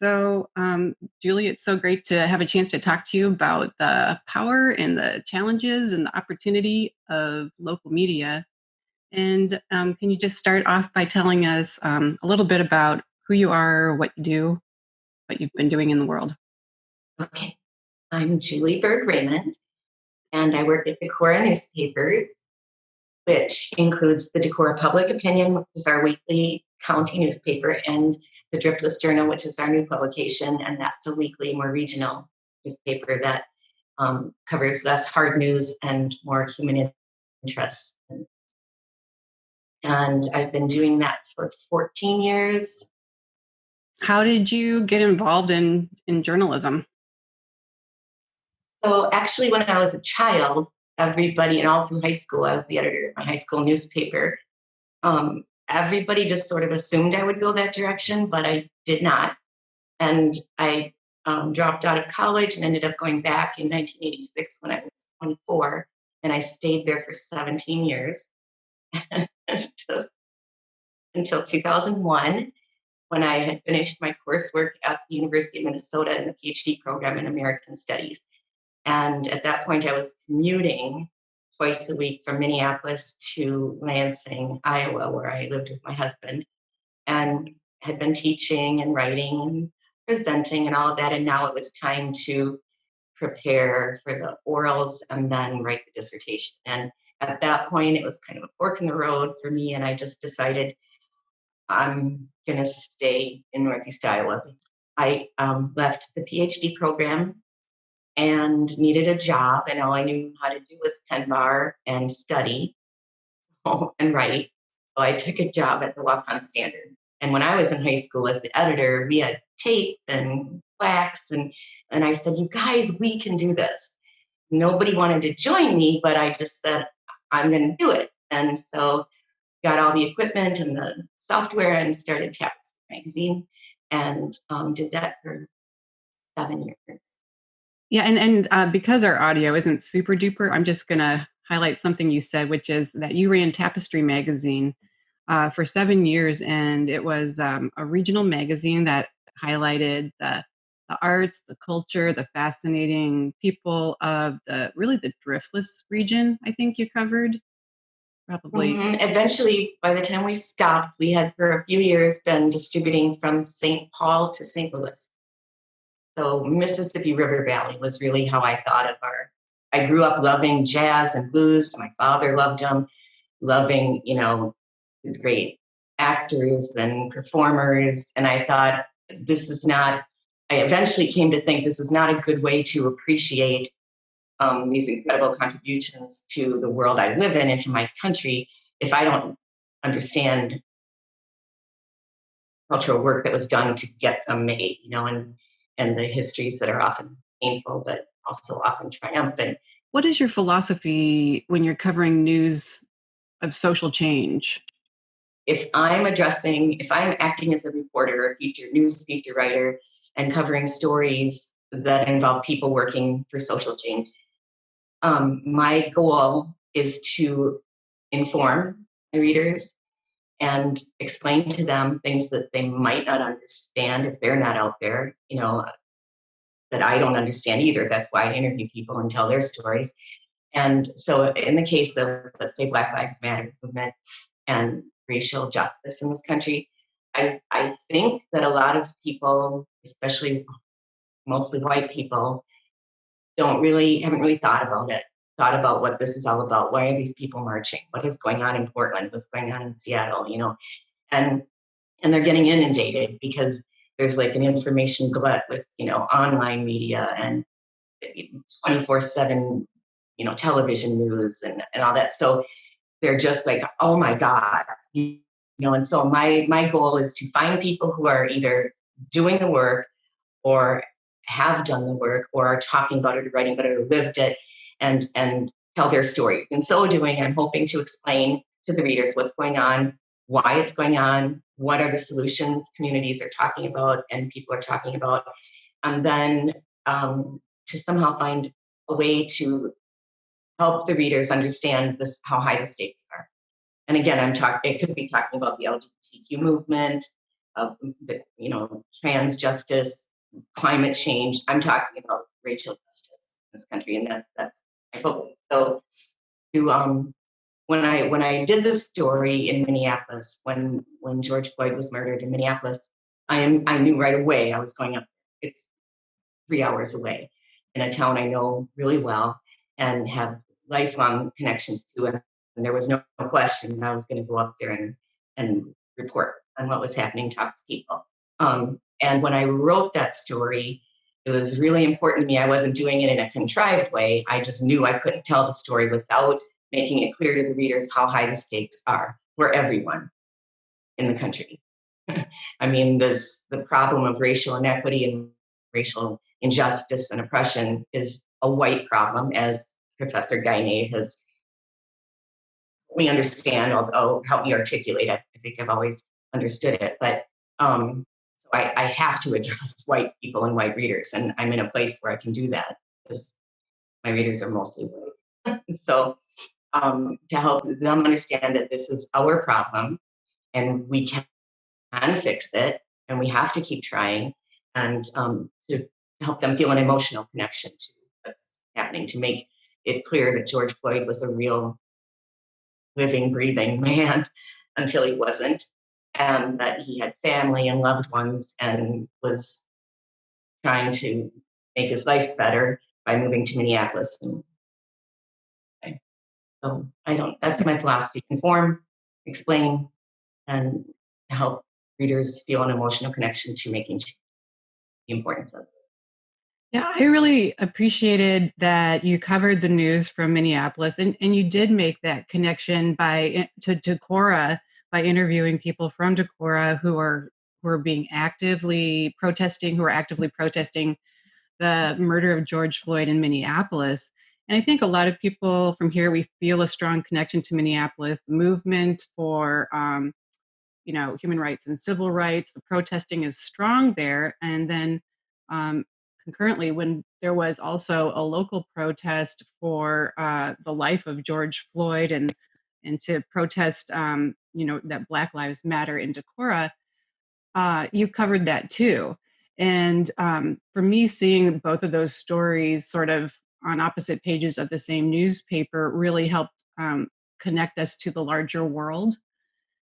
Julie, it's so great to have a chance to talk to you about the power and the challenges and the opportunity of local media. And can you just start off by telling us a little bit about who you are, what you do, what you've been doing in the world? Okay, I'm Julie Berg-Raymond, and I work at Decorah newspapers, which includes the Decorah Public Opinion, which is our weekly county newspaper, and the Driftless Journal, which is our new publication, and that's a weekly, more regional newspaper that covers less hard news and more human interests. And I've been doing that for 14 years. How did you get involved in journalism? So actually, when I was a child, everybody, and all through high school, I was the editor of my high school newspaper. Everybody just sort of assumed I would go that direction, but I did not. And I dropped out of college and ended up going back in 1986 when I was 24. And I stayed there for 17 years, just until 2001, when I had finished my coursework at the University of Minnesota in the PhD program in American Studies. And at that point, I was commuting twice a week from Minneapolis to Lansing, Iowa, where I lived with my husband, and had been teaching and writing and presenting and all of that. And now it was time to prepare for the orals and then write the dissertation. And at that point, it was kind of a fork in the road for me. And I just decided I'm going to stay in Northeast Iowa. I left the PhD program and needed a job, and all I knew how to do was pen bar and study and write. So I took a job at the Walk-On Standard. And when I was in high school as the editor, we had tape and wax, and I said, "You guys, we can do this." Nobody wanted to join me, but I just said, "I'm going to do it." And so got all the equipment and the software and started Tapestry Magazine, and did that for 7 years. Yeah, and because our audio isn't super duper, I'm just going to highlight something you said, which is that you ran Tapestry Magazine for 7 years, and it was a regional magazine that highlighted the arts, the culture, the fascinating people of the driftless region. I think you covered probably. Eventually, by the time we stopped, we had for a few years been distributing from St. Paul to St. Louis. So Mississippi River Valley was really how I thought of I grew up loving jazz and blues. My father loved them, loving, great actors and performers. And I thought, I eventually came to think this is not a good way to appreciate these incredible contributions to the world I live in and to my country if I don't understand cultural work that was done to get them made, and the histories that are often painful, but also often triumphant. What is your philosophy when you're covering news of social change? If I'm acting as a reporter or news feature writer and covering stories that involve people working for social change, my goal is to inform my readers and explain to them things that they might not understand if they're not out there, that I don't understand either. That's why I interview people and tell their stories. And so in the case of, let's say, Black Lives Matter movement and racial justice in this country, I think that a lot of people, especially mostly white people, haven't really thought about what this is all about. Why are these people marching? What is going on in Portland? What's going on in Seattle? And they're getting inundated because there's like an information glut with, online media and 24/7, television news and all that. So they're just like, oh my God, and so my goal is to find people who are either doing the work or have done the work or are talking about it or writing about it or lived it and tell their story. In so doing, I'm hoping to explain to the readers what's going on, why it's going on, what are the solutions communities are talking about and people are talking about, and then to somehow find a way to help the readers understand how high the stakes are. And again, it could be talking about the LGBTQ movement, the, trans justice, climate change. I'm talking about racial justice in this country, and that's my focus. So to when I did this story in Minneapolis, when George Floyd was murdered in Minneapolis, I knew right away I was going up. It's 3 hours away in a town I know really well and have lifelong connections to. And there was no question I was going to go up there and report on what was happening, talk to people. And when I wrote that story, it was really important to me. I wasn't doing it in a contrived way. I just knew I couldn't tell the story without making it clear to the readers how high the stakes are for everyone in the country. I mean, the problem of racial inequity and racial injustice and oppression is a white problem, as Professor Guinave has helped me understand, although helped me articulate it. I think I've always understood it. But so I have to address white people and white readers, and I'm in a place where I can do that because my readers are mostly white. So to help them understand that this is our problem and we can fix it, and we have to keep trying, and to help them feel an emotional connection to what's happening, to make it clear that George Floyd was a real living, breathing man until he wasn't, and that he had family and loved ones and was trying to make his life better by moving to Minneapolis. And so that's my philosophy: inform, explain, and help readers feel an emotional connection to making change, the importance of it. Yeah, I really appreciated that you covered the news from Minneapolis, and you did make that connection to Decorah by interviewing people from Decorah who are actively protesting the murder of George Floyd in Minneapolis. And I think a lot of people from here, we feel a strong connection to Minneapolis, the movement for human rights and civil rights. The protesting is strong there. And then concurrently, when there was also a local protest for the life of George Floyd and to protest, that Black Lives Matter in Decorah, you covered that too. And for me, seeing both of those stories sort of on opposite pages of the same newspaper really helped connect us to the larger world.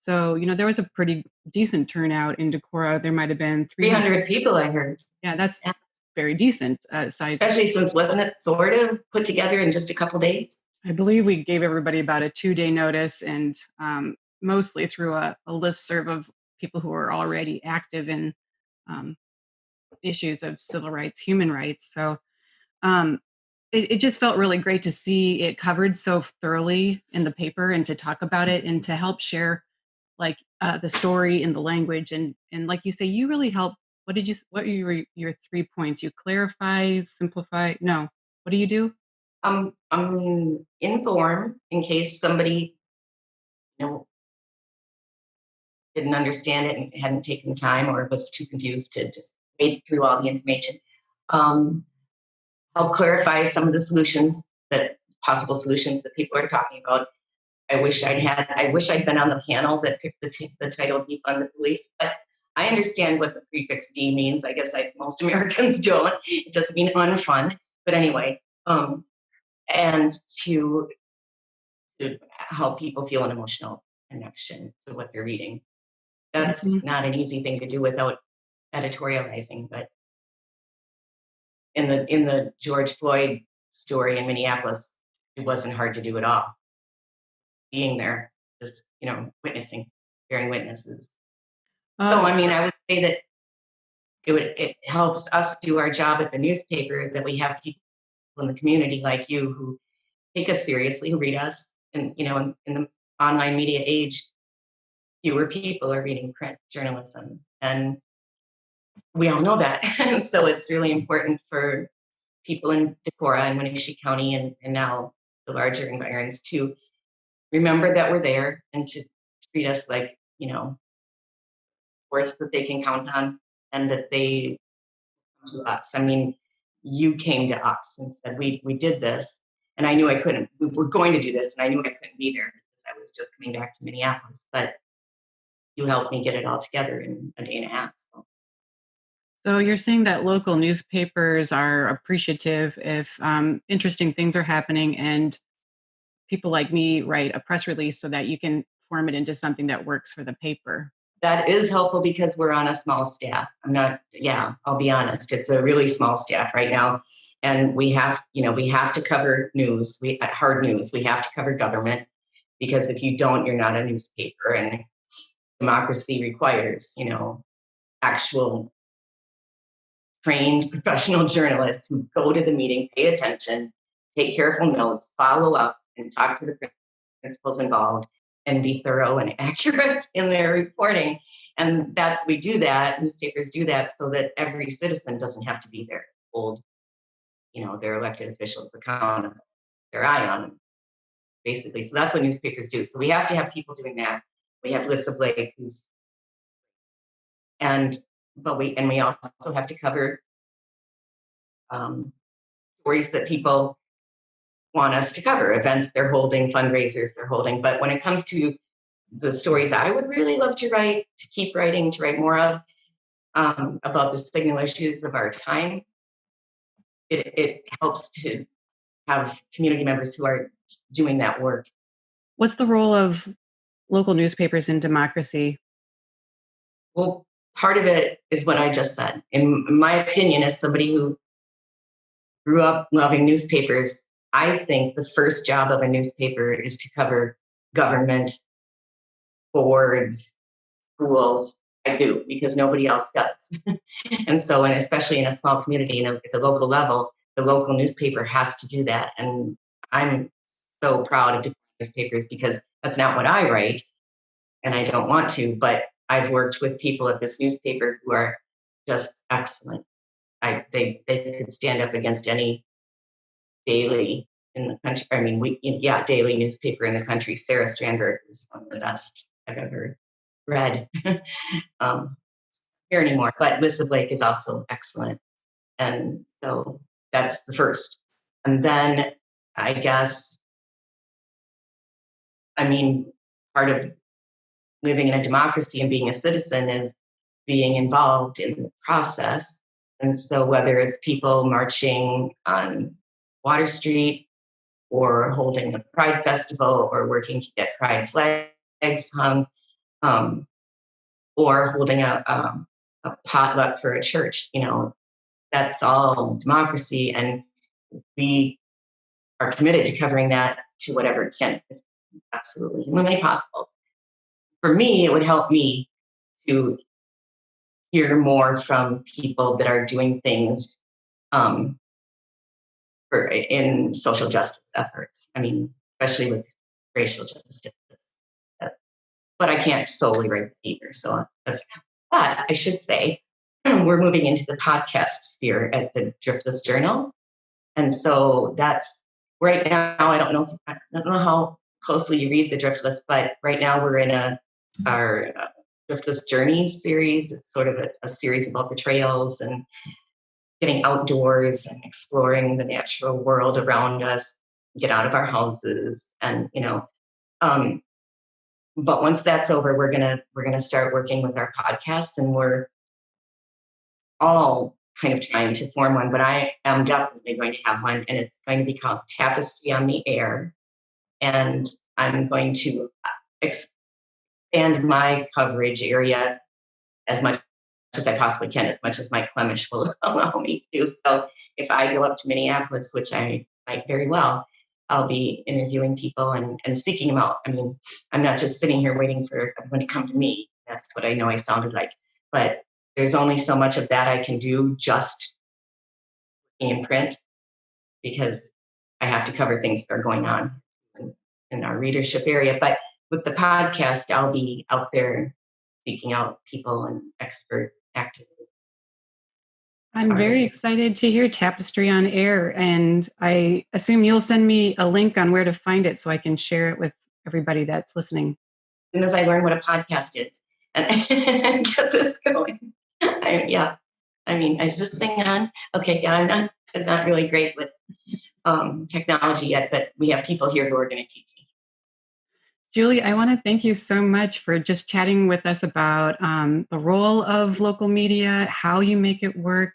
So, there was a pretty decent turnout in Decorah. There might have been 300 people, I heard. Yeah, that's very decent size. Especially since, wasn't it sort of put together in just a couple days? I believe we gave everybody about a 2-day notice, and mostly through a listserv of people who are already active in issues of civil rights, human rights. So it just felt really great to see it covered so thoroughly in the paper and to talk about it and to help share like the story and the language. And like you say, you really help. What were your 3 points? You clarify, simplify. No, what do you do? Inform in case somebody, didn't understand it and hadn't taken the time or was too confused to just wade through all the information. Help clarify some of the possible solutions that people are talking about. I wish I'd been on the panel that picked the title "Defund the Police," but I understand what the prefix D means. I guess most Americans don't. It doesn't mean unfund, but anyway, and to help people feel an emotional connection to what they're reading. That's not an easy thing to do without editorializing, but in the George Floyd story in Minneapolis, it wasn't hard to do at all. Being there, just witnessing, bearing witnesses. So I mean, I would say that it helps us do our job at the newspaper, that we have people in the community like you who take us seriously, who read us, and in the online media age, fewer people are reading print journalism, and we all know that. And so it's really important for people in Decorah and Wenatchee County and now the larger environs to remember that we're there and to treat us like, force that they can count on, and that they come to us. I mean, you came to us and said, we did this, and I knew I couldn't, we were going to do this, and I knew I couldn't be there because I was just coming back to Minneapolis. But you helped me get it all together in a day and a half. So you're saying that local newspapers are appreciative if interesting things are happening and people like me write a press release so that you can form it into something that works for the paper. That is helpful because we're on a small staff. I'll be honest. It's a really small staff right now. And we have to cover news, hard news. We have to cover government because if you don't, you're not a newspaper. And democracy requires, actual trained professional journalists who go to the meeting, pay attention, take careful notes, follow up, and talk to the principals involved and be thorough and accurate in their reporting. And we do that, newspapers do that so that every citizen doesn't have to be there, hold, their elected officials accountable, their eye on them, basically. So that's what newspapers do. So we have to have people doing that. We have Lissa Blake, we also have to cover stories that people want us to cover, events they're holding, fundraisers they're holding. But when it comes to the stories I would really love to write, to keep writing, to write more of, about the signal issues of our time, it helps to have community members who are doing that work. What's the role of local newspapers in democracy? Well, part of it is what I just said. In my opinion, as somebody who grew up loving newspapers, I think the first job of a newspaper is to cover government, boards, schools. I do because nobody else does. And especially in a small community, at the local level, the local newspaper has to do that. And I'm so proud of newspapers because that's not what I write, and I don't want to. But I've worked with people at this newspaper who are just excellent. They could stand up against any daily in the country. I mean, daily newspaper in the country. Sarah Strandberg is one of the best I've ever read. Here anymore, but Lissa Blake is also excellent. And so that's the first. And then I guess, part of living in a democracy and being a citizen is being involved in the process. And so whether it's people marching on Water Street or holding a Pride festival or working to get Pride flags hung, or holding a potluck for a church, that's all democracy. And we are committed to covering that to whatever extent is absolutely humanly possible. For me, it would help me to hear more from people that are doing things in social justice efforts. Especially with racial justice. But I can't solely write that either. But I should say, we're moving into the podcast sphere at the Driftless Journal. And so that's right now, I don't know how closely you read the Driftless, but right now we're in our Driftless Journeys series. It's sort of a series about the trails and getting outdoors and exploring the natural world around us, get out of our houses. And, but once that's over, we're gonna start working with our podcasts, and we're all kind of trying to form one, but I am definitely going to have one, and it's going to be called Tapestry on the Air. And I'm going to expand my coverage area as much as I possibly can, as much as my Flemish will allow me to. So if I go up to Minneapolis, which I might very well, I'll be interviewing people and seeking them out. I'm not just sitting here waiting for everyone to come to me. That's what I know I sounded like. But there's only so much of that I can do just in print, because I have to cover things that are going on in our readership area. But with the podcast, I'll be out there seeking out people and expert activities. I'm very excited to hear Tapestry on Air, and I assume you'll send me a link on where to find it so I can share it with everybody that's listening. As soon as I learn what a podcast is and get this going. Is this thing on? Okay, yeah, I'm not really great with technology yet, but we have people here who are going to teach me. Julie, I want to thank you so much for just chatting with us about the role of local media, how you make it work,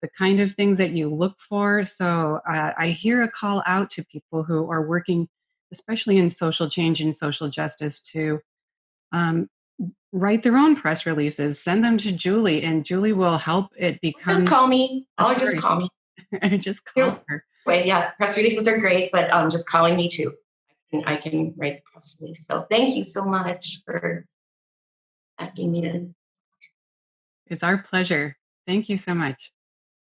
the kind of things that you look for. So I hear a call out to people who are working, especially in social change and social justice, to um, write their own press releases, send them to Julie, and Julie will help it Just become call me. a Oh, just story. call me. Just Either call her. way, yeah, press releases are great, but just calling me too. And I can write the press release. So thank you so much for asking me to. It's our pleasure. Thank you so much.